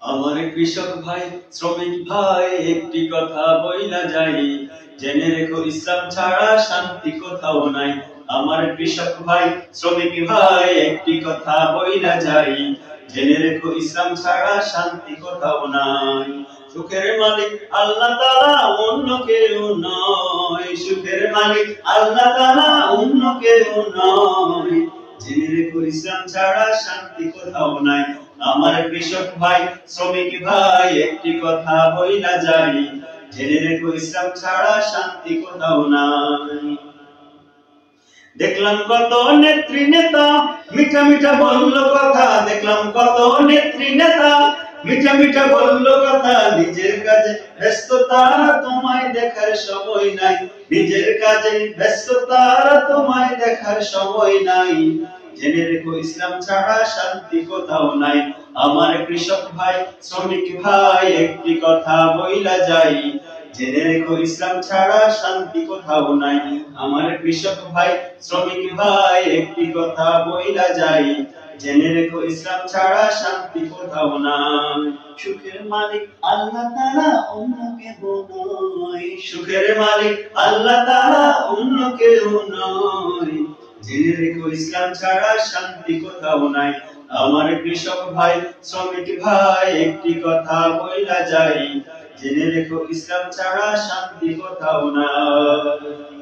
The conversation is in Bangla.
আমার কৃষক ভাই শ্রমিক ভাই একটি কথা বইলা যাই, জেনে রেখো ইসলাম ছাড়া শান্তি কোথাও নাই। আমার কৃষক ভাই শ্রমিক ভাই একটি কথা বইলা যাই, জেনে রেখো ইসলাম ছাড়া শান্তি কোথাও নাই। সুখের মালিক আল্লাহ তাআলা, অন্য কেউ নয়। সুখের মালিক আল্লাহ তাআলা, অন্য কেউ নয়। জেনে রেখো ইসলাম ছাড়া শান্তি কোথাও নাই। আমার কৃষক ভাই শ্রমিক ভাই একটি কথা বইলা যাই, জেনে রেখো ইসলাম ছাড়া শান্তি কোথাও নাই। দেখলাম কত নেত্রী নেতা মিঠা মিঠা বলল কথা, দেখলাম কত নেত্রী নেতা মিঠা মিঠা বলল কথা। নিজের কাজে ব্যস্ততা, তোমায় দেখার সময় নাই। নিজের কাজে ব্যস্ততা, তোমায় দেখার সময় নাই। জেনে রেখো ইসলাম ছাড়া শান্তি কোথাও নাই। আমার কৃষক ভাই শ্রমিক ভাই একটি কথা বইলা যাই, জেনে রেখো ইসলাম ছাড়া শান্তি কোথাও নাই। আমার কৃষক ভাই শ্রমিক ভাই একটি কথা বইলা যাই, জেনে রেখো ইসলাম ছাড়া শান্তি কোথাও নাই। সুখের মালিক আল্লাহ তাআলা, অন্য কেউ নয়। সুখের মালিক আল্লাহ তাআলা, অন্য কেউ নয়। জেনে রেখো ইসলাম ছাড়া শান্তি কোথাও নাই। আমার কৃষক ভাই শ্রমিক ভাই একটি কথা বইলা যাই, জেনে রেখো ইসলাম ছাড়া শান্তি কোথাও নাই।